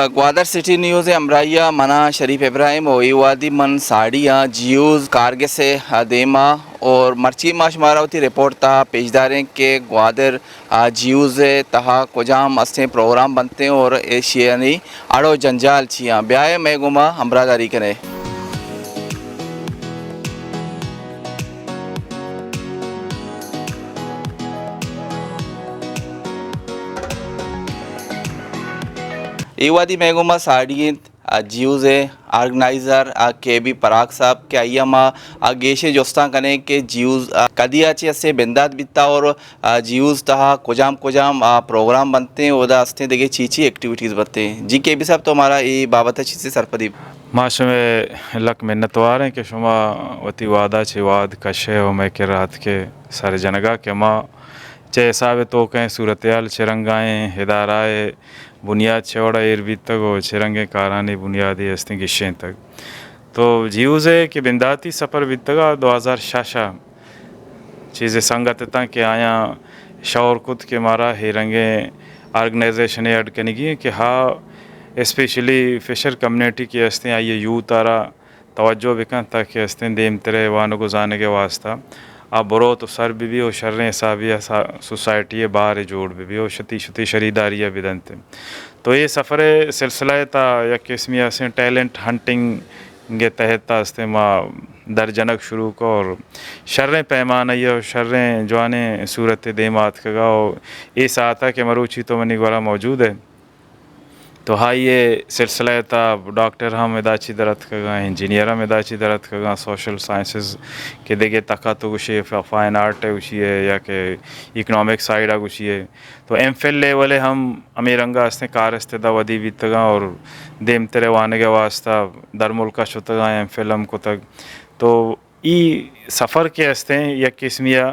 Gwadar city news अमराइया मना शरीफ इब्राहिम ओईवादी मन साड़ियाँ जियूज़ कारगे से देमा और मर्ची माश मारावती रिपोर्ट ता पेशदारें के ग्वादर जियूज़ तहा कुजाम अस्ते प्रोग्राम बनते हैं और एशियानी आड़ो जंजाल छियाँ ब्याह में गुमा हमरादारी करें। ایوادی میگوما ساڑی جیوز آرگنائزر کے بی پراگ صاحب کے ایما گیشے جوستان کنے کہ جیوز کدیا چی اسے بنداد بیتا اور جیوز تہا کجام پروگرام بنتے ہیں ودا استے دیکھے چیچی ایکٹیویٹیز بنتے ہیں جی کے بی صاحب تو ہمارا یہ بابت ہے چیزیں سرپدی ماشا میں لک منتوار ہیں کہ شما وتی وعدہ چی وعد کشے ہو میں کہ رات کے سارے جنگا کہ ماں چے حساب تو کہیں صورتحال چرنگائیں ہدارائے بنیاد چھوڑا ایربی تک و چرنگیں کارانی بنیادی ہستیں گشیں تک تو جیوز ہے کہ بنداتی سفر بیتگا 2006 چیزیں سنگت تا کہ آیا شور کت کے مارا ہیرنگیں آرگنائزیشن ایڈ کرنے کی کہ ہاں اسپیشلی فشر کمیونٹی کی ہستیں آئیے یوت آرہ توجہ بکن تاکہ ہستیں دیم ترے وانو گزانے کے واسطہ آپ برو تو سر بھی ہو شریں حسابیہ سوسائٹی باہر جوڑ بھی ہو شتی شریداریہ بدنتے تو یہ سفر سلسلہ تا یا قسمی سے ٹیلنٹ ہنٹنگ کے تحت تا ہستے ماں درجنک شروع کو اور شریں پیمانہ یہ اور شریں جوانے صورت دیمات کا اور یہ ساتھا کہ مروچی تو منی گورا موجود ہے تو ہاں یہ سلسلہ تا ڈاکٹر ہم اداچی درت کگا انجینئر ہم اداچی درت کگا سوشل سائنسز کے دیکھے تکا تو گوشی فائن آرٹ ہے گوشی ہے یا کہ اکنامک سائڈ گوشی ہے تو ایم فل لیولے ہم امیرنگا ہستے کار استدا ودی بیتگا اور دیم ترے وانے کے واسطہ در ملکہ شتگا ایم فل ہم کو تک تو ای سفر کے ہستے یا قسمیہ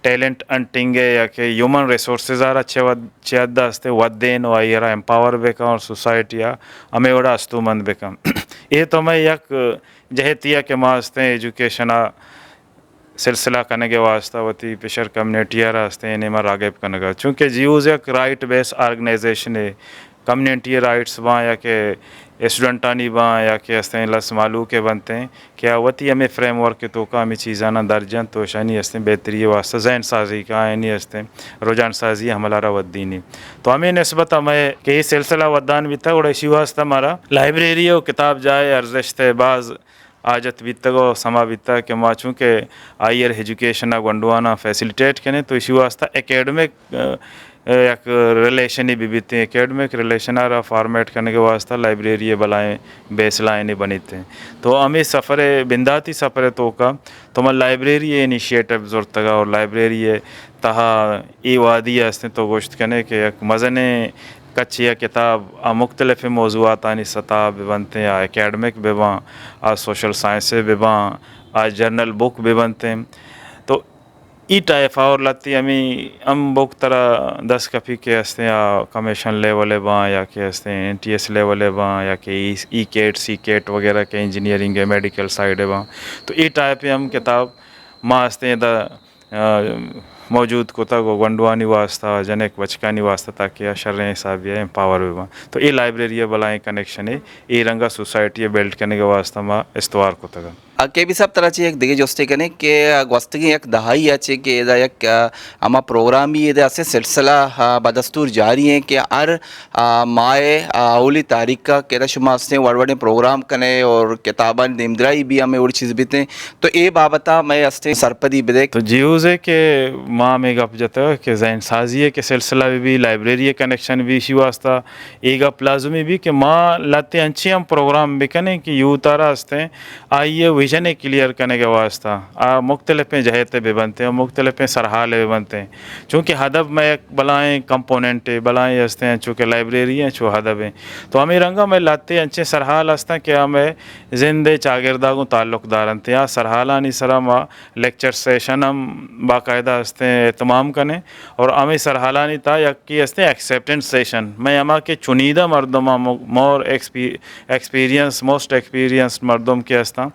ٹیلنٹ انٹنگ ہے یا کہ ہیومن ریسورسز آرہ چیادہ ہستے ودین و آئیرہ امپاور بیکا اور سوسائٹیا ہمیں وڑا استو مند بیکا یہ تو میں یک جہتیا کہ ماں ہستے ایجوکیشن سلسلہ کرنے کے واسطہ وتی پشر کمیونٹی آرہ ہستے انہیں میں راگب کرنے گا چونکہ جیوز یک رائٹ بیس آرگنائزیشن ہے کمیونٹی رائٹس باں یا کہ اسٹوڈنٹانی باں یا کہ ہستیں لس معلوم کے بنتے ہیں کیا وتی ہمیں فریم ورک کے تو کا ہمیں چیزانا درجن تو شانی ہستیں بہتری واسطہ ذہن سازی کا آئینی ہستیں رجان سازی ہمارا ودینی تو ہمیں نسبت ہمیں کہ یہ سلسلہ ودان بھی تھا اور اسی واسطہ ہمارا لائبریری و کتاب جائے ارزش تے بعض آجت بیتگو سما بیتا کہ ماں چونکہ آئیر ایجوکیشن گنڈوانا فیسیلیٹیٹ کریں تو اسی واسطہ اکیڈمک ایک ریلیشن بھی بیتے ہیں اکیڈمک ریلیشن آرہ فارمیٹ کرنے کے واسطہ لائبریری بلائیں بیس لائنیں بنیتے ہیں تو ہمیں سفر بنداتی سفر تو کا تو میں لائبریری انیشیٹو ضرورت گا اور لائبریری تہا ای وادی ہستیں تو گوشت کرنے کہ ایک مزن کچھ کتاب مختلف موضوعات آنی سطح بھی بنتے ہیں اکیڈمک بھی باں سوشل سائنس بھی باں جرنل بک بھی بنتے ہیں تو ای ٹائف اور لتی ہم بک طرح 10 کپی کے ہستے یا کمیشن لیول باں یا کہ ہستے این ٹی ایس لیول باں یا کہ ای کیٹ سی کیٹ وغیرہ کے انجینئرنگ میڈیکل سائڈ باں تو ای ٹائپ ہم کتاب ماں ہستے دا موجود کو تک گنڈوانی واسطہ جنک بچکانی واسطہ تاکہ شریں حساب یا امپاور بھی باں تو ای لائبریری بلائیں کنیکشن ہے ای رنگا سوسائٹی بیلٹ کرنے کے واسطہ ماں استوار کو تک کے بھی سب طرح ایک دیگه جوستے کنے کہ گوستگی ایک دہائی اچھے کہ ادا یک اما پروگرام بھی ادا سے سلسلہ بدستور جاری ہیں کہ ہر مائے اولی تاریخ کا کہ شما سے وڑوڑے پروگرام کنے اور کتاباں دیمدرائی بھی ہمیں اور چیز بیتے ہیں تو اے بابتا میں استے سرپدی بدے تو جیوز ہے کہ ماں میں گپ جاتا ہے کہ ذہن سازی ہے کہ سلسلہ بھی لائبریری کنیکشن بھی اسی واسطہ ایک گپ لازمی بھی کہ ماں لاتے انچی ہم پروگرام بھی کنے کہ یوت آرہ ہستے آئیے ویژن کلیئر کرنے کے واسطہ مختلف جہتے بھی بنتے ہیں مختلف سرحالے بھی بنتے ہیں چونکہ ہدف میں ایک بلائیں کمپوننٹ بلائیں ہستے ہیں چونکہ لائبریری ہیں چو ہدف ہیں تو ہمیں رنگا میں لاتے انچے سرحال ہستے کہ ہمیں زندے چاگردہ کو تعلق دارنتے ہیں سرحالانی سرہ ماں لیکچر سیشن ہم باقاعدہ ہستے اہتمام کریں اور ہمیں سرحالانی تا یکی ہستے ایکسیپٹنس سیشن میں ہما کے چنیدہ مردم مور ایکسپیرینس موسٹ ایکسپیرینس مردم کے ہستا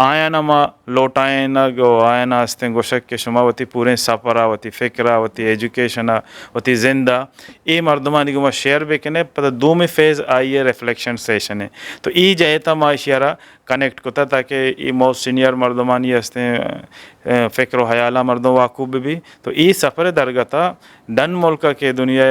آیا ما لوٹائنا گو آیا ہستے گوشک کے شما وتی پورے سفرا وتی فکرا وتی ایجوکیشنا وتی زندہ ای مردمانی گما شیئر بکنے پتہ دو میں فیز آئیے ریفلیکشن سیشن ہے تو ای جہتا ما اشیارہ کنیکٹ کوتا تاکہ ای موسٹ سینئر مردمانی ہستے فکر و حیالہ مردوں واقوب بھی تو ای سفر درگتا ڈن ملکہ کے دنیا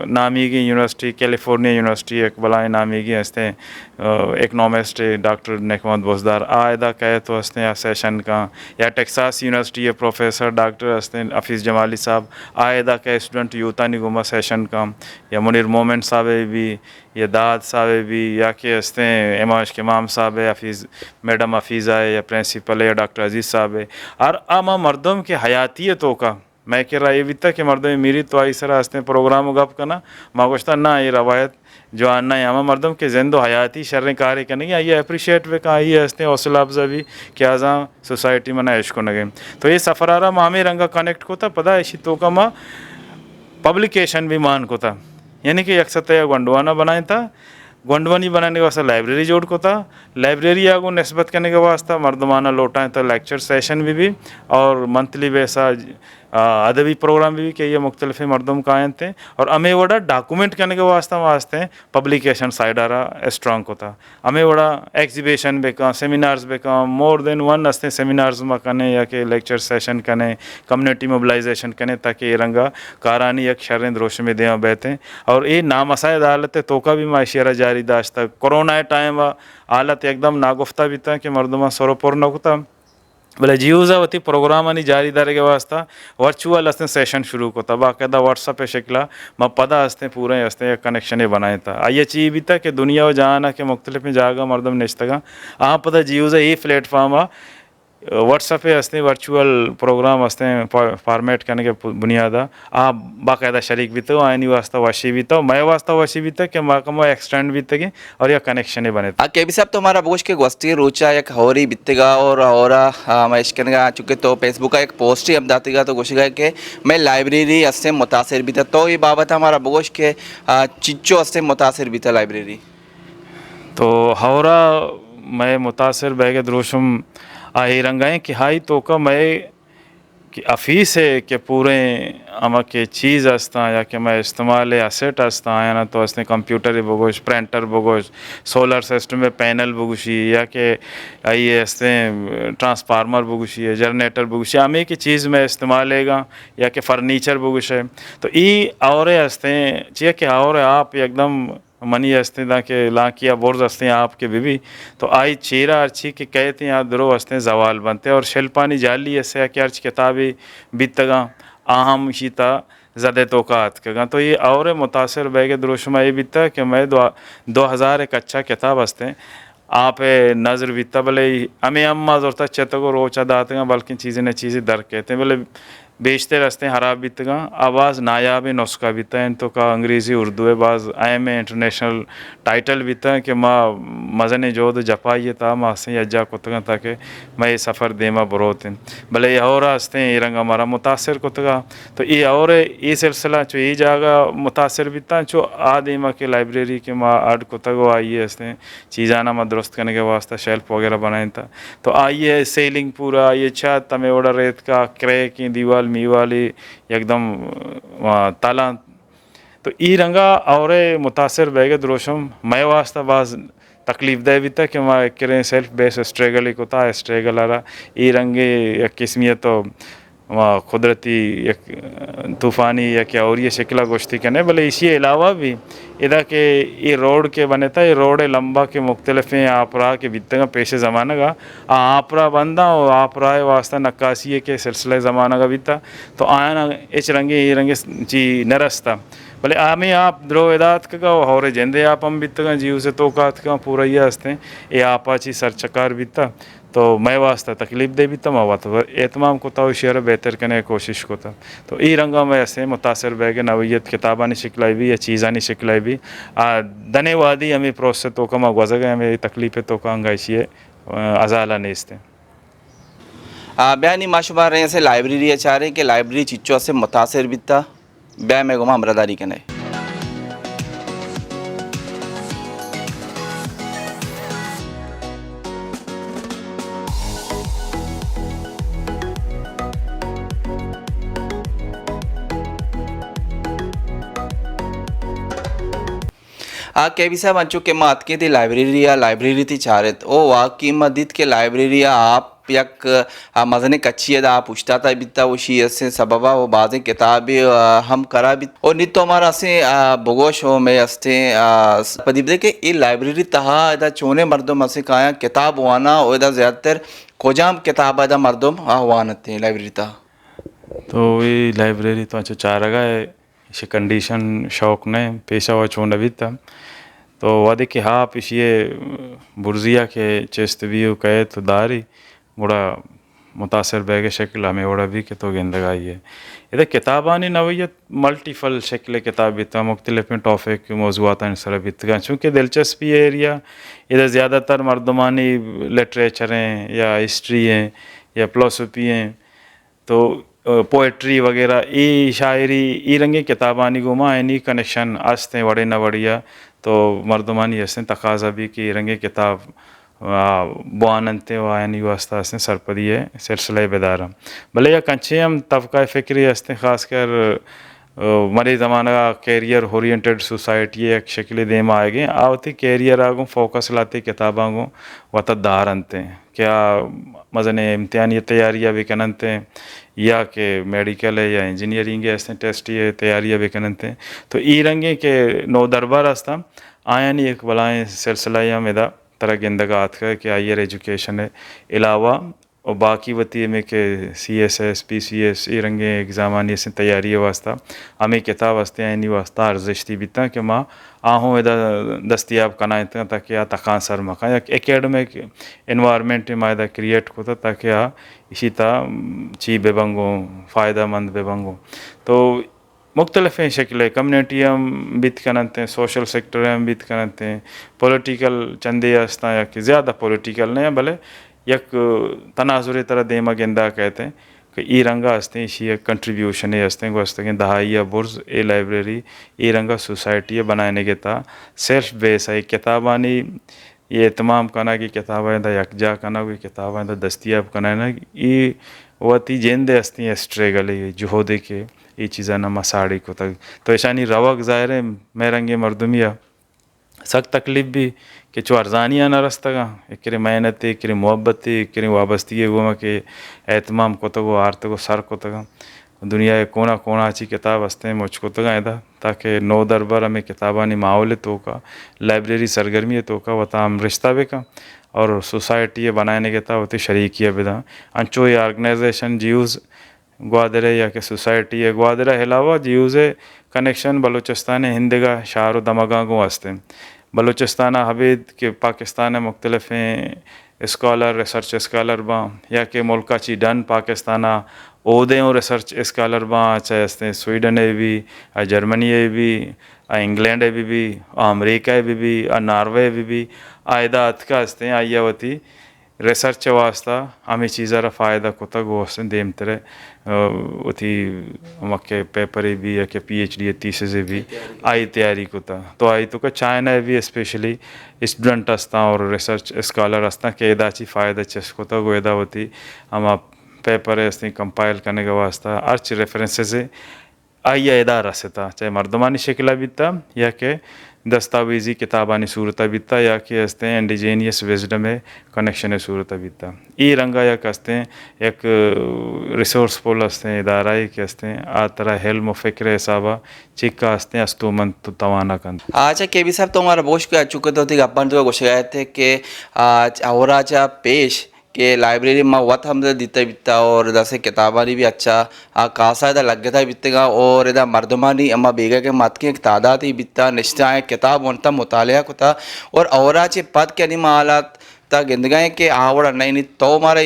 نامیگی یونیورسٹی کیلیفورنیا یونیورسٹی ایک بلائے نامیگی ہستے اکنامسٹ ڈاکٹر نکمت بزدار آئدہ کہے تو ہستے یا سیشن کا یا ٹیکساس یونیورسٹی پروفیسر ڈاکٹر ہستے حفیظ جمالی صاحب آئدہ کہ اسٹوڈنٹ یوتا نگما سیشن کا یا منیر مومن صاحب بھی یا داد صاحب بھی یا کہ ہستے اماش امام صاحب حفیظ میڈم حفیظہ ہے یا پرنسپل ہے یا ڈاکٹر عزیز صاحب ہے اور آما مردم کے حیاتیتوں کا میں کہہ رہا یہ بھی تھا کہ مردم میری تو آئی سرا ہستے پروگرام گپ کرنا ماں گوشتا نہ یہ روایت جو آنا ہے ہمیں مردم کے زند و حیاتی شریں کارے کرنے گے یہ اپریشیٹ بھی کہا یہ ہستے حوصلہ افزا بھی کہ آزاں سوسائٹی میں نہ عشق نگے تو یہ سفرارہ مامی رنگا کنیکٹ کو تھا پتہ ہے اسی تو کا ماں پبلیکیشن بھی مان کو تھا یعنی کہ یکسر یا گنڈوانا بنائیں تھا گنڈوانی بنانے کے واسطہ لائبریری جوڑ کو تھا لائبریری آگو نسبت کرنے کے واسطہ مردمانہ لوٹائیں تھا لیکچر سیشن بھی اور منتھلی ویسا ادبی پروگرام بھی کہ یہ مختلف مردم قائم تھے اور ہمیں وڑا ڈاکومنٹ کرنے کے واسطے پبلیکیشن سائڈ آ رہا اسٹرانگ کو تھا ہمیں وڑا ایگزیبیشن بے کہاں سیمینارز بے کہاں مور دین ون ہستے سیمینارز میں کنے یا کہ لیکچر سیشن کنے کمیونٹی موبلائزیشن کنے تاکہ یہ رنگا کارانی یک شرند روش میں دیاں بیٹھیں اور یہ نامسائے عدالت تو کا بھی معاشیرہ جاری داشتا کرونا ٹائم حالت ایک دم ناگفتہ بھی تھا کہ مردمہ سروپور نہ ہوتا بلے جیوزا وتی پروگرام آنی جاری دارے کے واسطہ ورچوئل ہستے سیشن شروع کو تھا باقاعدہ واٹس اپ شکلا میں پتہ ہستے پورے ہستے کنیکشن بنائے تھا آئیے چیز بھی تھا کہ دنیا و جہاں کے مختلف جاگا مردم نشتگا آہاں پتہ جیوزا یہ پلیٹ فارم واٹس اپ ہستے ورچوئل پروگرام ہستے فارمیٹ کرنے کے بنیادہ باقاعدہ شریک بھی تھا آئینی واسطہ واشی بھی تھا میں واسطہ واشی بھی تھا کہ ماکمہ ایکسٹینڈ بھی تھے اور یہ کنیکشن بنے تھے کے بی صاحب تو ہمارا بوش کے گوستی روچا ایک ہوری بتگا اور ہورا میں اشکن گا چونکہ تو فیس بک کا ایک پوسٹ ہی اب داتے گا تو گوشی گا کہ میں لائبریری اس سے متاثر بھی تھا تو یہ بابت ہمارا بوش کے چچو اس سے متاثر بھی تھا لائبریری تو ہورا میں متاثر بیگ دروشم آہی رنگائیں کہ ہائی تو کا میں کہ افیس ہے کہ پورے اما کے چیز ہستا یا کہ میں استعمال اسیٹ ہستا یا نا تو ہستے کمپیوٹر بگوش پرنٹر بگوش سولر سسٹم میں پینل بگوشی یا کہ آئیے ہستے ٹرانسفارمر بگوشی ہے جنریٹر بگوشی ہمیں کی چیز میں استعمال ہے گا یا کہ فرنیچر بگوش ہے تو ای اور ہستے چاہیے کہ اور آپ ایک دم منی ہستے دا کہ لاکیا بورز ہستے ہیں آپ کے بھی تو آئی چیرہ ارچی کہ کہتے ہیں درو ہستے زوال بنتے اور شلپانی جالی ایسے کہ ارچ کتابی بیتگا اہم شیتا زدے توقعات کا تو یہ اور متاثر بیگ دروشمہ یہ بیتا کہ میں 2000 ایک اچھا کتاب ہستے آپ نظر بیتا بلے ہمیں اماں زورتا چہتا کو روچہ داتے گا بلکہ چیزیں نہ چیزیں در کہتے ہیں بلے بیشتے رستے حراب بیتگا آواز نایاب نسخہ بیتا ہے ان تو کا انگریزی اردو ہے بعض ایم انٹرنیشنل ٹائٹل بیتا ہے کہ ماں مزن جو دو جپائیے تا ماں سے اجا کتگا تاکہ میں یہ سفر دیما بروت ہیں بلے یہ اور ہستے ہیں یہ رنگ ہمارا متاثر کتگا تو یہ اور یہ سلسلہ چو یہ جاگا متاثر بیتا چو دیما کے لائبریری کے ماں اڈ کتگو آئیے ہستے ہیں چیزانا ماں درست کرنے کے واسطہ شیلف وغیرہ بنائیں تھا تو آئیے سیلنگ پورا آئیے چھت تمہیں اوڑا ریت کا کریک کی دیوال می والی ایک دم تالا تو ای رنگا اور متاثر بیگ دروشم میں واسطہ بعض تکلیف دہ بھی تھا کہ میں کریں سیلف بیس اسٹریگل ہی کو تھا اسٹریگل آ رہا ای رنگے ایک قسمیت تو قدرتی ایک طوفانی یا کیا اور یہ شکلہ گوشتی کرنے بلے اسی علاوہ بھی ادا کہ یہ روڈ کے بنے تھا یہ روڈ لمبا کے مختلف ہیں آپرا کے بیتگا پیش زمانہ کا آپرا بندہ اور آپرا واسطہ نقاسی کے سلسلہ زمانہ کا بھی تھا تو آیا نا اچ رنگے یہ رنگے جی نرستا بلے آمی آپ درو ادات کا اور جندے آپ ہم بیتگا جیو سے توقعات کا پورا یہ ہستے یہ آپا چی سرچکار بیتا تو میں واسطہ تکلیف دے بھی تھا میں واسطہ اہتمام کو تھا شعر بہتر کرنے کوشش کو تھا تو ای رنگا میں ایسے متاثر بہ کے نوعیت کتابانی شکلائی بھی یا چیزانی شکلائی بھی دنے وادی ہمیں پروسے تو کما گزا گئے ہمیں تکلیف تو کا انگائشی ہے ازالہ نیستے بیانی ماشوبہ رہے سے لائبریری چاہ رہے کہ لائبریری چچو سے متاثر بھی تھا بیا میں گما امرداری کے نئے के भी साहब अंचो के मात के थी लाइब्रेरी थी चारत ओ वाकई मदद के लाइब्रेरी आप यक मजने कच्ची है आप पूछता था बिता वो शी से सबबा वो बाज़ किताबें हम करा भी और नित तो हमारा से बगोश हो में अस्ते पदीब के ये लाइब्रेरी तहा इधर चोने मर्दों से कहा किताब वाना और इधर ज़्यादातर कोजाम किताब इधर मर्दों वानते लाइब्रेरी तहा तो ये लाइब्रेरी तो अच्छा चाह रहा है इसे कंडीशन शौक ने पेशा हुआ छोड़ भी था तो वादे कि हाँ पिछले बुर्जिया के चेस्तवी कहे तो दारी बड़ा मुतासर बैग शक्ल हमें बड़ा भी कि तो गेंदगाई है इधर किताबानी नवैयत मल्टीफल शक्ल किताब बिता मुख्तलिफ टॉपिक के मौजूद सर बितगा चूँकि दिलचस्पी एरिया इधर ज़्यादातर मर्दमानी लिटरेचर हैं या हिस्ट्री हैं या फ़िलासफ़ी हैं तो पोइट्री वगैरह ई शायरी ई रंगी किताबानी गुमा इन्हीं कनेक्शन आस्ते वड़े न बढ़िया तो मर्दमानी हंसते तकाजा भी कि रंगे किताब बुआनते वायनी वास्ता हंसते सरपदी है सिलसिला बेदारा भले या कंचे हम तबका फ़िक्री हंसते ख़ासकर मरे ज़माना कैरियर ओरिएंटेड सोसाइटी एक शक्ल देम आएगी आवती कैरियर आगो फोकस लाते किताबां गो वतदार अंते क्या मजने इम्तिहान ये तैयारियाँ भी कनते या कि मेडिकल है या इंजीनियरिंग है ऐसे टेस्ट ये तैयारियाँ भी कनते तो ई रंगे के नो दरबार रास्ता आया नहीं एक बलाएँ सिलसिला या मेरा तरह गेंदगा हाथ का कि हायर एजुकेशन है अलावा और बाकी वती में के CSS PCS ये रंगे एग्ज़ामानी से तैयारी वास्ता हमें किताब वास्ते आनी वास्ता अर्जिश थी बिता कि माँ आहूँ इधर दस्तियाब कना इतना ताकि आ तकान सर मका या एकेडमिक इन्वायरमेंट में इधर क्रिएट होता ताकि आ इसी तरह ची बेबंगो फ़ायदा मंद बेबंगो तो मुख्तलिफ़ शक्ल कम्युनिटी हम बीत करते हैं सोशल सेक्टर हम बीत करते हैं पॉलिटिकल चंदे हस्ता या कि ज़्यादा पॉलिटिकल नहीं भले यक तनाजुर तरह देमा गेंदा कहते हैं कि ई रंगा हंसते इसी कंट्रीब्यूशन है हंसते हंसते हैं दहाई या बुर्ज ए लाइब्रेरी ई रंगा सोसाइटी बनाने के था सेल्फ बेस है किताबानी ये तमाम कना की किताबें दा यकजा कना की किताबें दा दस्तियाब कना ना ये वती जेंदे हस्ती है स्ट्रेगल है जुहोदे के ये चीज़ा ना मसाड़ी को तक तो ऐशानी रवक ज़ाहिर है मैं रंगे मर्दमिया सख्त तकलीफ भी कि चो अर्जानिया न रस्तगा एक मेहनत एक मोहब्बत एक वाबस्ती वो के एहतमाम को तगो आर्त को सर को तगा दुनिया के कोना कोना अच्छी किताब हंसते मुझको तगा इधर ताकि नो दरबार में किताबानी माहौल तो का लाइब्रेरी सरगर्मी तो का वता हम रिश्ता भी का और सोसाइटी बनाने के था होती शरीकिया बिदा अंचो ये ऑर्गेनाइजेशन जीव्स ग्वादरे या कि सोसाइटी है ग्वादरा अलावा जीव्स कनेक्शन बलूचिस्तान हिंदगा शार दमगा को वास्ते बलूचिस्तान हबीद के पाकिस्तान मुख्तलिफ स्कॉलर रिसर्च स्कॉलर बा या कि मुल्का ची डन पाकिस्तान ओहदे और रिसर्च स्कॉलर बा चाहे स्वीडन है भी जर्मनी है भी इंग्लैंड है भी अमेरिका है भी नॉर्वे भी आयदा अतका हंसते आयावती रिसर्च वास्ता हमें चीज़ा फ़ायदा को तक वो देम तरह उथी मक्के पेपर भी या कि PhD थीसिस भी आई तैयारी को था तो आई तो का चाइना भी स्पेशली स्टूडेंट हस्ता और रिसर्च स्कॉलर हस्ता के एदाची फ़ायदा चेस को तक एदा होती हम पेपर है कंपाइल करने का वास्ता अर्च रेफरेंसेस आई इदारा से था चाहे मर्दमानी शक्ला भी था या कि दस्तावेजी किताबानी सूरत भी था या कि हंसते हैं इंडिजीनियस विजडम है कनेक्शन सूरत भी था ई रंगा या हंसते हैं एक रिसोर्सफुल हंसते हैं इदारा है कि हंसते हैं आ तरह हेल्म फ़िक्र हिसाबा चिक्का हंसते हैं अस्तुमन तो तवाना कन अच्छा के भी साहब तो हमारा बोश को चुके तो थी अपन तो कुछ गए थे कि और आजा पेश के लाइब्रेरी में वत हम दिते बिता और जैसे किताबानी भी अच्छा कासा इधर लग गया था बितेगा और इधर मर्दमानी अम्मा बेगा के मत की एक तादाद ही बिता निश्चय है किताब वनता मुतालिया को था और आचे पद के नहीं मालात ता गिंदगाए के आवड़ा नहीं तो हमारे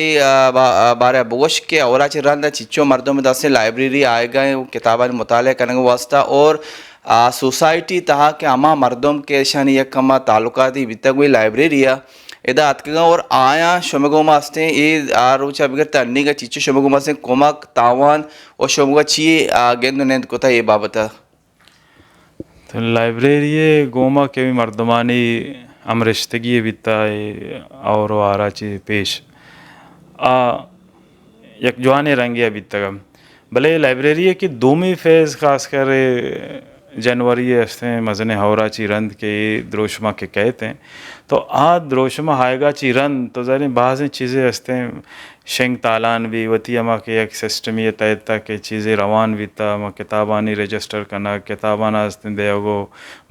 बारे बोश के और रंदा चिच्चो मर्दों में दस लाइब्रेरी आए गए वो किताबानी मुतालिया करने के वास्ता और सोसाइटी तहा के अमा मर्दों के शान एक अमा ताल्लुकाती बिता कोई लाइब्रेरी है इधर आतकेगा और आया शोमगो मास्ते ये आरोचा बिगर तन्नी का चीचो शोमगो मास्ते कोमक तावान और शोमगो ची गेंद नेंद को था ये बाबता तो लाइब्रेरी गोमा के भी मर्दमानी अमरिश्तगी बिता और आरा ची पेश एक जवाने रंगिया बिता भले लाइब्रेरी की दोमी फेज़ खास कर जनवरी हस्ते मजने हवराची रंद के द्रोशमा के कहते हैं तो आ द्रोशमा हायगा ची रंद तो ज़रे बाज़ चीज़ें हस्ते शेंग तालान भी वती अमा के एक सिस्टम ये तयता के चीज़ें रवान बीता अमा किताबानी रजिस्टर करना किताबाना हस्ते देगो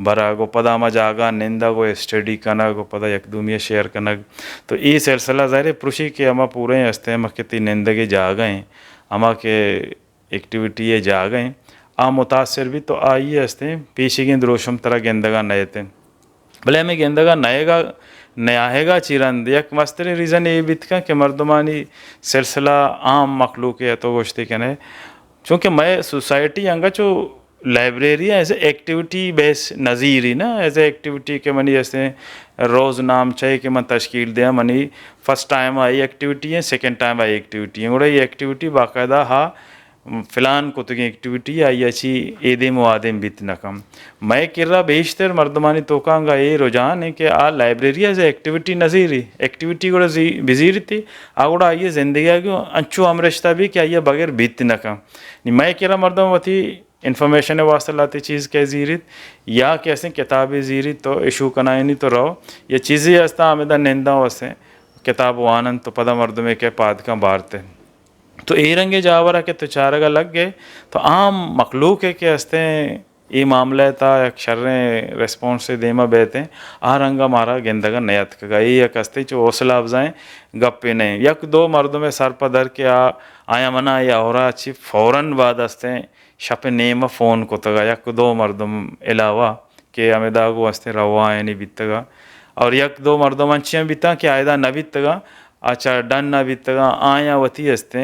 बरागो पदा अमा जागा निंदा गो स्टडी करना गो पदा यकदूमिया शेयर करना तो ये सिलसिला ज़ाहिर पुरुषी के अमा पूरे हस्ते अमा कितनी निंदगे जागें अमा के एक्टिविटी ये जागें आ मुतासर भी तो आइए हस्ते पीछे के द्रोशम तरह गेंदगा नए थे भले हमें गेंदगा नएगा नयाहेगा चिरंद एक मस्तरे रीज़न ये भी था कि मर्दमानी सिलसिला आम मखलूक है तो गोश्ती कहने चूँकि मैं सोसाइटी अंगा जो लाइब्रेरी है ऐसे एक्टिविटी बेस नज़ीर ही ना ऐसे एक्टिविटी के मनी ऐसे रोज़ नाम चाहिए कि मैं तश्कील दिया money first time I activity है सेकंड टाइम आई एक्टिविटी है और ये एक्टिविटी बाकायदा हा फ़िलान को तो एक्टिविटी आई अच्छी एदम वादम बीत नकम मैं किर्रा बेशतर मर्दमानी तोकांगा ये रुझान है कि आ लाइब्रेरी एज एक्टिविटी नज़ीरी एक्टिविटी को बिजीर थी आगुड़ा आइए ज़िंदगी को अच्छो अमरश्ता भी कि आइए बगैर बीत नकम मैं किर्रा मर्दम वती इन्फॉर्मेशन वास्ते लाती चीज़ के ज़ीरित या कैसे किताबें ज़ीरित तो इशू कनाए नहीं तो रहो ये चीज़ें हस्ता आमेदा निंदा वैसे किताब वानन तो पदा मर्दमे के पाद का बारते तो ए रंगे जावरा के तो चारगा लग गए तो आम मखलूक है कि हस्ते ये मामला था एक शर्रें रेस्पॉन्स से देमा बेते आ रंगा मारा गेंदगा नयत का ये एक हस्ते जो हौसला अफजाएं गप्पे नहीं यक दो मर्दों में सर पदर के आया मना या और अच्छी फ़ौरन बाद हस्ते शप नेम फ़ोन को तगा यक दो मर्दों अलावा के अमेदागो हस्ते रवा नहीं बीतगा और यक दो मर्दों मंचियाँ बीता कि आयदा न बीतगा अच्छा डन ना बीतगा आया वती हस्ते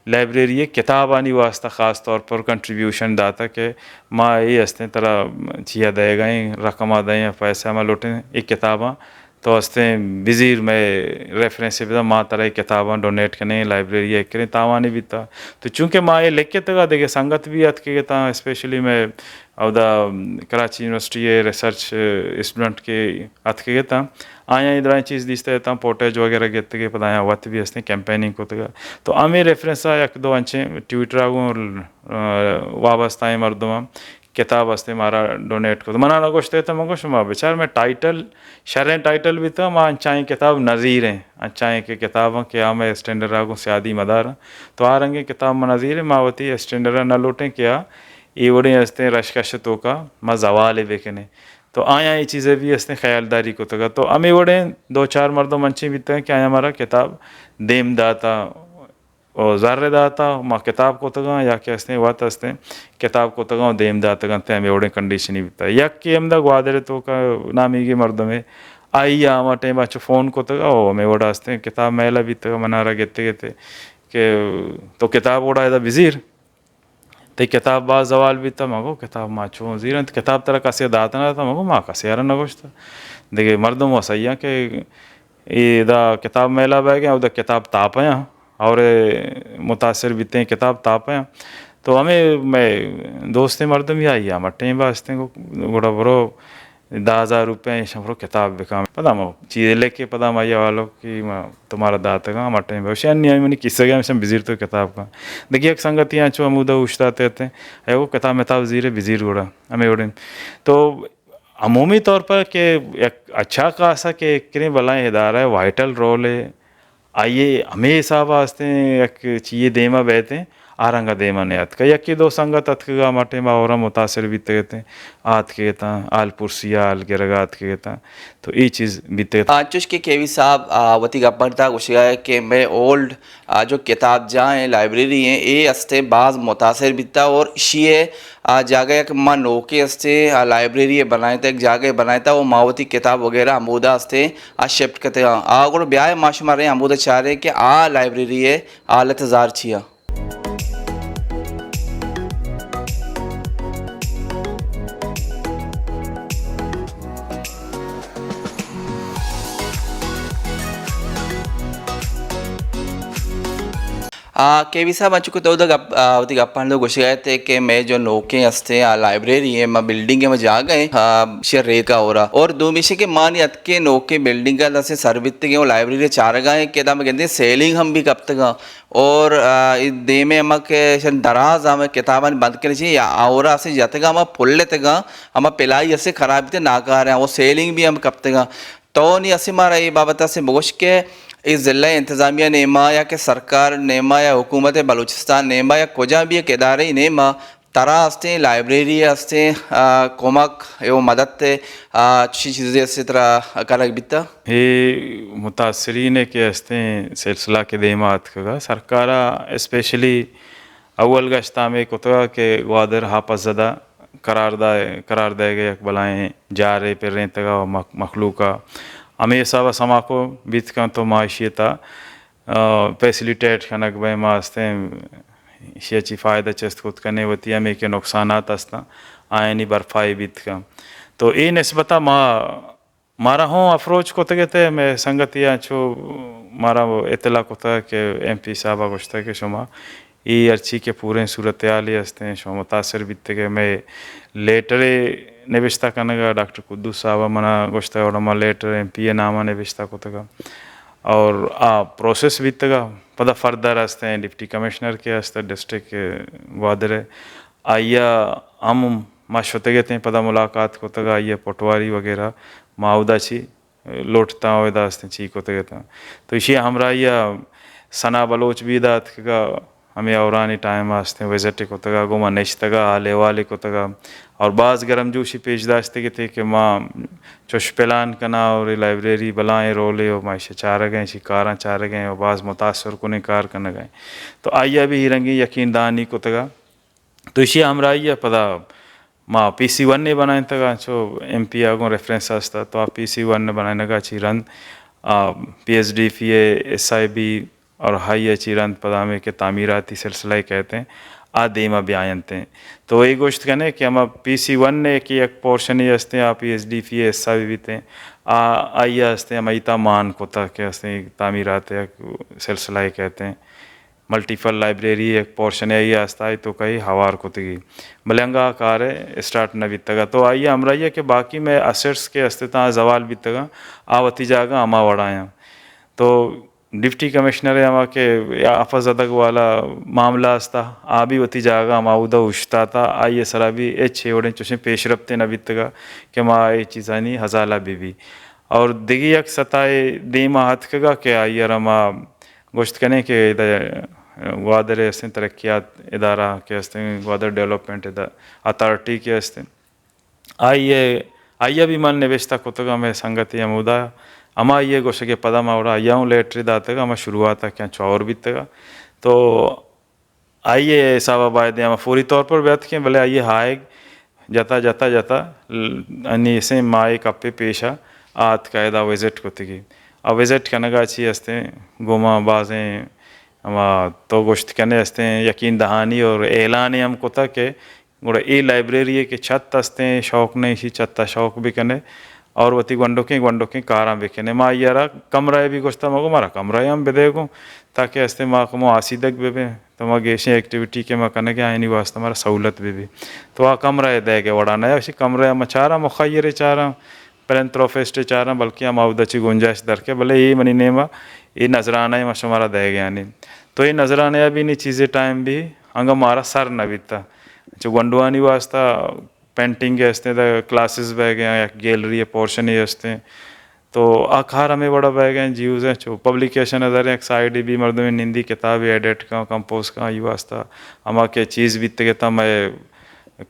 लाइब्रेरी किताबानी वास्ता ख़ास तौर पर कंट्रीब्यूशन दाता के माँ ये हस्ते तरह चिया दे गए रकमा दें पैसा में लौटें एक किताबा तो हस्ते बिज़ीर में रेफरेंस भी माँ तरह किताबा डोनेट करने लाइब्रेरी एक करें तावानी भी था तो चूँकि माँ ये लिख के तगा देखे संगत भी अत के था स्पेशली मैं अवदा कराची यूनिवर्सिटी रिसर्च स्टूडेंट के अत के था आया इधर चीज़ दिखते था पोटेज वगैरह गेते के पता आया वत भी हस्ते कैंपेनिंग को तगा तो आमे रेफरेंस एक दो अंचे ट्विटर आगो वाबस्ता मर्दमा किताब हस्ते मारा डोनेट को तो मना लगोश्ते तो मगोश माँ बेचार में टाइटल शरें टाइटल भी था माँ अंचाएँ किताब नज़ीर हैं अंचाएँ के किताब क्या मैं स्टैंडर्ड आगो स्यादी मदार तो आ रंगे किताब में नज़ीर है मावती स्टैंडर्ड न लौटें क्या ये बड़े हस्ते रशकशतों का माँ जवाल बेकने तो आया ये चीज़ें भी हस्ते ख्यालदारी को तगा तो हमें बड़े दो चार मर्दों मंची बीते हैं कि आया हमारा किताब देम दाता और ज़र्रे दाता माँ किताब को तगा या क्या हस्ते वात हस्ते किताब को तगा देम दाता गंते हमें बड़े कंडीशन ही बीता यक के हमदा ग्वादरे तो का नामी के मर्दों में आई या मटे बाच फ़ोन को तगा ओ हमें बड़ा हस्ते किताब मेला भी तगा मनारा गेते गेते के तो किताब बड़ा है बिज़ीर तो किताब बाज जवाल भी था मगो किताब माचो जीरन किताब तरह कसे दाता ना था मगो माँ कसे यार नगोश्ता देखिए मर्दों वो सही है कि इदा किताब मेला बह गया उधर किताब तापया और मुतासर बीते हैं किताब तापया तो हमें मैं दोस्तें मर्दम ही आई मट्टे वास्ते को बड़ा बड़ो 10,000 रुपये शंभरो किताब बिका पता मो चीज़ें लेके पता मैया वालों की तुम्हारा दात का मटे में शायद नहीं मैंने किस्से गया मैं बिजीर तो किताब का देखिए एक संगत यहाँ चो अमूदा उछताते थे है वो किताब में था वजीर बिजीर उड़ा हमें उड़े तो अमूमी तौर पर कि एक अच्छा खासा कि कितने बलाएँ इदारा है वाइटल रोल है आइए हमेशा वास्ते एक चीज़ देमा बहते हैं आरंगा देमा ने अत का यकी दो संगत अत का मटे मावरा मुतासर बीते गए आत के ता आल पुरसिया आल गिरगा अत के ता तो ये चीज़ बीते चुश के केवी साहब वती गप्पर था कुछ कि मैं ओल्ड जो किताब जाएँ लाइब्रेरी हैं ये हस्ते बाज मुतासर बीता और इशिए जगह एक माँ नोके हस्ते लाइब्रेरी बनाए था एक जगह बनाया था वो मावती किताब वगैरह अमूदा हस्ते शिफ्ट करते अगर ब्याह माशुमारे अमूदा चाह रहे कि लाइब्रेरी है आलत जार छिया के भी साहब अच्छु तो उधर अपन लोग घुस गए थे कि मैं जो नौके हस्ते लाइब्रेरी है मैं बिल्डिंग में जा गए शेर रेत का हो रहा और दो मिशे के मान यत के नौके बिल्डिंग का दस सर्वित के वो लाइब्रेरी चार गए के दाम कहते सेलिंग हम भी कब तक और दे में हम के दराज हम किताबन बंद कर चाहिए और से जतगा हम पुल्ले तक हम पिलाई ऐसे खराब थे नाकार हैं वो सेलिंग भी हम कब तक तो नहीं ऐसे मारा ये बाबत से बोश के इस ज़िला इंतज़ामिया नेमा या कि सरकार नेमा या हुकूमत बलूचिस्तान नेमा या कोजा भी एक इदारे नेमा तरा हस्ते लाइब्रेरी हस्ते कोमक एवं मदद ते अच्छी चीज़ें इसी तरह कर बिता हे मुतासरीन के हस्ते सिलसिला के देमात का सरकारा स्पेशली अव्वल गश्ता में कुतवा के ग्वादर हाफज़दा करार दे गए बलाएँ जा रहे फिर रहे तगा मखलूका हमेशा व समा को बीत का तो माशियता फैसिलिटेट खनक बे मास्ते शेची फ़ायदा चस्त खुद करने वती में के नुकसानात हस्ता आयनी बर्फाई बीत का तो ये नस्बता मारा हूँ अप्रोच को कहते मैं संगतिया छो मारा वो इतला को था कि MP साहबा गुश्ता के शुमा ये अर्ची के पूरे सूरत हाल हस्ते हैं शो मुतासर बीते के मैं लेटरे निविष्टा कनगा डॉक्टर कुद्दूस साहबा मना गुश्ता और मैं लेटर MP नामा निविष्टा को तगा और प्रोसेस भी तगा पता फर्दर हस्ते हैं डिप्टी कमिश्नर के हस्ते डिस्ट्रिक्ट के ग्वादर आइया हम माशोते गए थे पता मुलाकात को तगा आइया पटवारी वगैरह माउदा छी लौटता हुए दास्ते चीक होते गए तो इसी हमरा या सना बलोच भी दात का हमें औरानी टाइम आस्ते विजिट को तगा गुमा नेश्तगा आले वाले को तगा और बाज़ गरम जोशी पेश दास्ते के थे कि माँ चुश पेलान कना और लाइब्रेरी बलाएँ रोले और माशे चार गए शिकारा चार गए और बाज़ मुतासर को कार करने गए तो आइया भी रंगी यकीन दानी को तगा तो इसी हमरा आइया पता माँ PC1 ने बनाए तगा जो MP आगो रेफरेंस आस्ता तो आप PC1 ने बनाने का चीरन PhD FA SIB और हाई अचीरंत पदामे के तामीराती सिलसिला कहते हैं आदेमा बयानते हैं तो ये गोश्त कहने कि हम PC1 ने कि एक पोर्शन ही हस्ते हैं आप PhD FA SIB भी थे आइए हस्ते हम इता मान को तक के हस्ते तामीरात सिलसिला कहते हैं मल्टीपल लाइब्रेरी एक पोर्शन है ये हस्ता है तो कहीं हवार को तगी मलंगा कार है स्टार्ट न बीतगा तो आइए हमरा ये कि बाकी में असेट्स के हस्ते जवाल बीतगा आवती जागा अमा वड़ाया तो डिप्टी कमिश्नर है अमा के अफजदक वाला मामला हस्ता आ भी होती जागा अमाउदा उश्ता था आइए सरा भी अच्छे वड़े चुशे पेश रफ्ते न बीतगा कि माँ ये चीज़ानी हज़ाला बीबी और दिगी एक सताए दीमा हाथ कगा के आइए रमा गोश्त कने के ग्वादर हस्ते तरक्यात इदारा के हस्ते ग्वादर डेवलपमेंट अथॉरिटी के हस्ते आइए भी मन निवेशता कुतगा में संगति अमुदा अमा ये गोश के पदा मावड़ा आयाऊँ लेटरी दातेगा अमा शुरुआत क्या चौर बीतेगा तो आइए सावा बाय दे अमा फौरी तौर पर व्यर्थ के भले आइए हाय जाता जाता जाता अन्य इसे माए कप्पे पेशा आत कायदा विजिट को तगी अब विजिट करने का अच्छी हस्ते गोमा बाजें अमा तो गोश्त करने हस्ते यकीन दहानी और ऐलान हम को था कि गुड़ा ए लाइब्रेरी के छत हस्ते शौक नहीं इसी छत्ता शौक भी करने और वती गंडों के कारा बेखने माँ यारा कमरा भी गोश्ता मगो मारा कमरा हम बेदेगो ताकि हस्ते माँ को आसीदक बेबे तो माँ गेशे एक्टिविटी के माँ करने के आयनी वास्ता हमारा सहूलत भी तो आ कमरा दे के वड़ाना है उसी कमरा में चारा मुखैर चारा पेरेंट्रोफेस्ट चारा बल्कि हम आउदची गुंजाइश दर के भले ये मनी नेमा ये नजराना है मशमारा दे गया नहीं तो ये नजराना भी नहीं चीज़ें टाइम भी अंग मारा सर न बीता जो गंडुआनी वास्ता पेंटिंग के हस्ते क्लासेस बह गए या गैलरी है पोर्शन ही हस्ते तो आखार हमें बड़ा बह गए जीव है जो पब्लिकेशन अदर एक साइड भी मर्द में निंदी किताब एडिट का कंपोज का ये वास्ता हम के चीज़ बीतते के तब मैं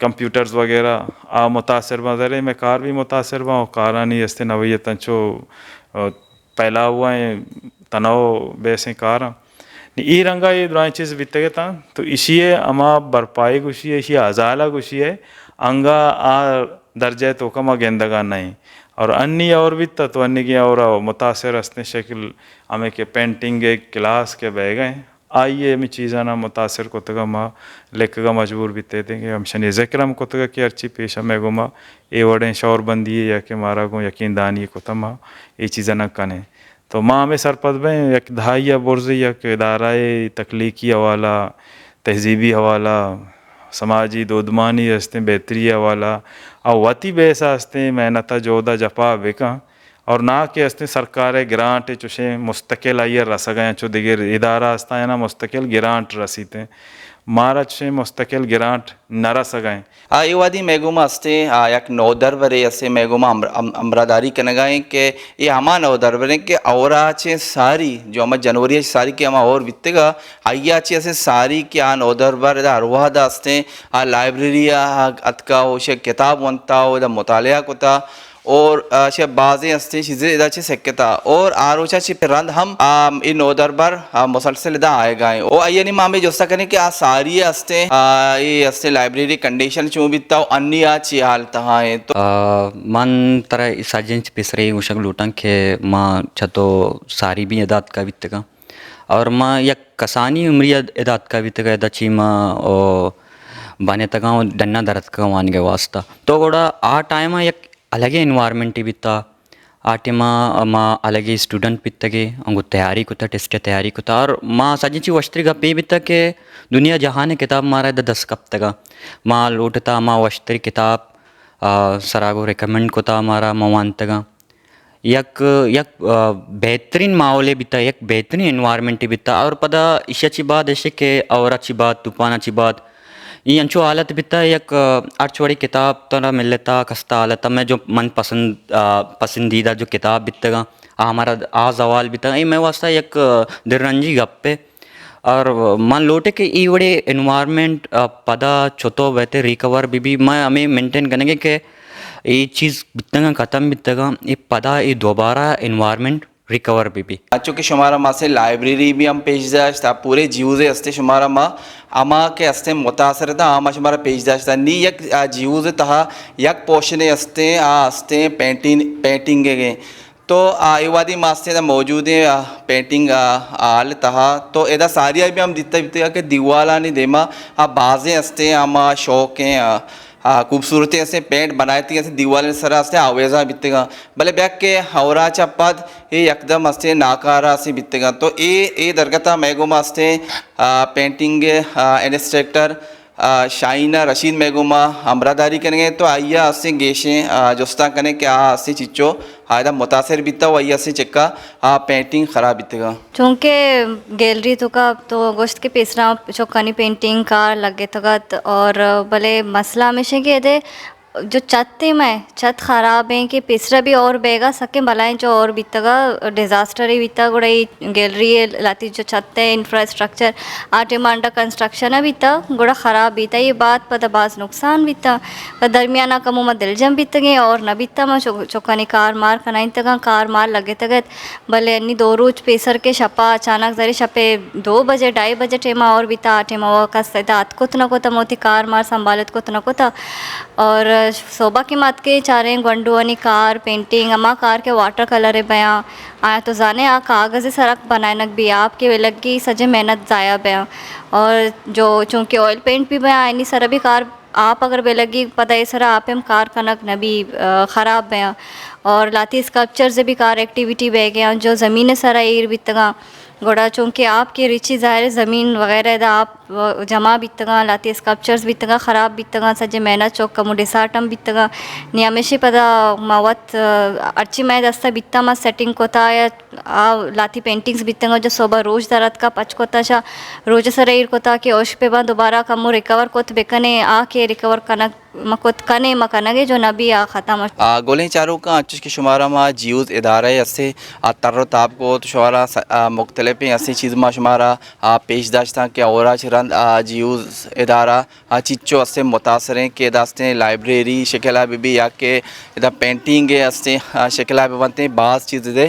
कंप्यूटर्स वगैरह मुतासर मदर में कार भी मुतासर हुआ कारा नहीं हस्ते नवैय तंचो पहला हुआ है तनाव बेसे कार ई रंगा ये दुराई चीज़ बीतते था तो इसी अमा बरपाई गुशी है इसी अजाला गुशी है अंगा आ दर्जे तो कम गेंदगा नहीं और अन्य और भी तो अन्य की और मुतासर हस्ते शक्ल हमें के पेंटिंग एक क्लास के बह गए आइए हमें चीज़ा ना मुतासर को तगा माँ लेखगा मजबूर भी ते देंगे हम शनि ज़िक्रम को तगा कि अच्छी पेशा में गुमा ए वड़े शौर बंदी है या कि मारा गो यकीन दानी को तमा ये चीज़ा ना कने تو ماں میں سرپد میں یک دھائی برز یک ادارۂ تخلیقی حوالہ تہذیبی حوالہ سماجی دودمانی ہستے بہتری حوالہ اور وتی بیسا ہستے محنت جودہ جپا بکاں اور نہ کہ ہستے سرکار گرانٹ چوشیں مستقل آئیے رسگیں چو دیگر ادارہ ہستا ہے نا مستقل گرانٹ رسیتے مارا چوشیں مستقل گرانٹ نہ رسگیں یہ وادی میگوما ہستے یک نودر ورے اسے میگوما امراداری کنگائیں کہ یہ ہما نودر ورے کہ اورا چے ساری جو ہما جنوری ساری کی ہما اور ویتگا آیا چے اسے ساری کی نودر ور دا ارواح دا ہستے لائبریری اتکا ہوشے کتاب ونتا ہو دا مطالعہ کتا اور چھ بازیں ہستے چیزیں ادا چھ سکتا اور آروچا چھ پرند ہم ان نودر بر مسلسل ادا آئے گائیں او آئینی مامی جوستا کرنے کہ ساری ہستے یہ ہستے لائبریری کنڈیشن چون بیتا ہو انی چی حالتا ہیں تو من ترا ساجنچ پسرے وشک لوٹن کہ ماں چھتو ساری بھی ادات کا بیتگا اور ماں یک کسانی عمری ادات کا بیتگا ادا چی ماں بانے تگاں ڈنہ درد کا وان گے واسطہ تو گوڑا آ ٹائم یک الگے انوائرمنٹی بیتا آٹے ماں الگے اسٹوڈنٹ بیتگے انگو تیاری کتا ٹیسٹ تیاری کتا اور ماں ساجنچی وشتری گا پی بیتا کہ دنیا جہان کتاب مارا دا 10 کپ تگا ماں لوٹتا ماں وشتری کتاب سراغو ریکمنڈ کتا مارا موان تگا یک بہترین ماحول بیتا یک بہترین انوائرمنٹ بیتا اور پدا اشیا چی بات ایسے کہ اور اچھی بات طوفانہ چی بات یہ انچو حالت بیتا یک ارچوڑی کتاب تو مل لیتا کستا حالت میں جو من پسندیدہ جو کتاب بیتا گا ہمارا زوال بیتا گا میں واسطہ یک در رنجی گپ پہ اور من لوٹے کہ ای وڑے انوائرمنٹ پدا چھتو بہتے ریکور بھی میں ہمیں مینٹین کریں گے کہ یہ چیز بیتا گا ختم بیتا گا یہ پدا یہ دوبارہ انوائرمنٹ ریکور بھی چونکہ شمارا ماں سے لائبریری بھی ہم پیش داشتا پورے جیوزے ہستے شمارا ماں اما کے ہستے متاثر تھا آما شمارا پیش داشتا نی یک جیوز تہا یک پوشنے ہستے ہستے پینٹنگ گئے تو ایوادی ماستے دا موجود ہے پینٹنگ آل تہا تو ایدہ ساریا بھی ہم دیتا بیتے گا کہ دیوالا نہیں دیما بازیں ہستے ہما شوق ہیں خوبصورتی ایسے پینٹ بنائے تھی ایسے دیوالے سرا ہستے آویزہ بیتے گا بلے بیک کے ہورا چپاد یہ یکدم ہستے ناکارا سے بیتے گا تو اے درگتا میگوما ہستے پینٹنگ انسٹرکٹر شاہینہ رشید میگوما امراداری کریں گے تو آئیا ہستے گیشیں جوستا کریں کہ ہستے چچو آئیدہ متاثر بیتا ہو آئیا ہستے چکا پینٹنگ خراب بیتے گا چونکہ گیلری تو کا تو گوشت کے پیسرا چوکانی پینٹنگ کار لگے تگت اور بھلے مسئلہ ہمیشہ کہ دے جو چھت تھے میں چھت خراب ہیں کہ پیسرا بھی اور بیگا سکیں بلائیں جو اور بیتا گا ڈیزاسٹر ہی بیتا گوڑائی گیلری لاتی جو چھت ہے انفراسٹرکچر آٹے مانڈا کنسٹرکشن بیتا گوڑا خراب بیتا یہ بات پتہ بعض نقصان بیتا درمیانہ کمو میں دل جم بیتا گئے اور نہ بیتا میں چوکانی کار مار کنائیں تگا کار مار لگے تگت بھلے انی دو روز پیسر کے شپا اچانک زری شپے 2 بجے 2:30 بجے ٹیما اور بیتا ٹیما وہ کستا ات کت نہ کوتا موتی کار مار سنبھالت کت نہ کوتا اور صوبہ کی مات کے چاریں گنڈوانی کار پینٹنگ اما کار کے واٹر کلر بیاں آیا تو جانے کاغذ سرک بنائنک بھی آپ کے لگی سجے محنت ضائع بیاں اور جو چونکہ آئل پینٹ بھی بیاں اینی سر بھی کار آپ اگر بے لگی پتہ یہ سرا آپ ہم کار کنک نہ بھی خراب بیاں اور لاتی اسکلپچر سے بھی کار ایکٹیویٹی بہ گیا جو زمین سرا ایر بیتگاں گوڑا چونکہ آپ کی ریچی ظاہر زمین وغیرہ دا آپ جمع بیتگاں لاتی اسکلپچرز بیتگاں خراب بیتگاں سجے محنت چوک کمو ڈساٹم بیتگاں نی ہمیشہ پدا موت ارچی میں دستا بیتا ما سیٹنگ کوتا یا لاتی پینٹنگز بیتگاں جو صوبہ روز درد کا پچ کوتا شا روز سر ایر کوتا کہ اوش پہ با دوبارہ کمو ریکور کوت بکنے آ کے ریکور کنک مکوت کنے مکنگے جو نبی ختم گولیں چاروں کا اچھش کی شمارہ ماں جیوز ادارہ اسے تر و تاب کو تو شمارہ مختلف ایسی چیز ما شمارہ پیش داشتہ کہ اورا چرند جیوز ادارہ چچو اسے متاثر ہیں کہ داستے لائبریری شکلہ بھی یا کہ ادا پینٹنگ اسے شکلہ بھی بنتے ہیں بعض چیزیں دے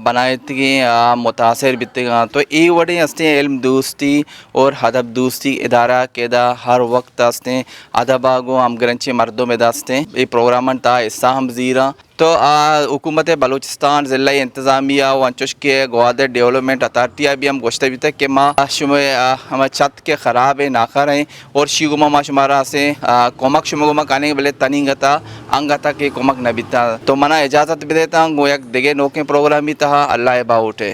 بنائے تھی متاثر بیتے گا تو ای وڑے اسے علم دوستی اور ادب دوستی ادارہ کے دا ہر وقت اسے ادب آگو ہم گرنچے مردوں میں داستے یہ پروگرامن تا اسا ہم زیرہ تو حکومت بلوچستان ضلع انتظامیہ وانچوش کے گوادر ڈیولپمنٹ اتھارٹی بھی ہم گوشت بھی تک کہ ماں ہم چھت کے خراب ہے ناخر ہیں اور شیگما ما شمارا سے کومک شمگما کانے بلے تنینگتا انگتا کے کومک نبیتا تو منا اجازت بھی دیتا ہوں گو یک دیگے نوکے پروگرام بھی تھا اللہ باؤٹے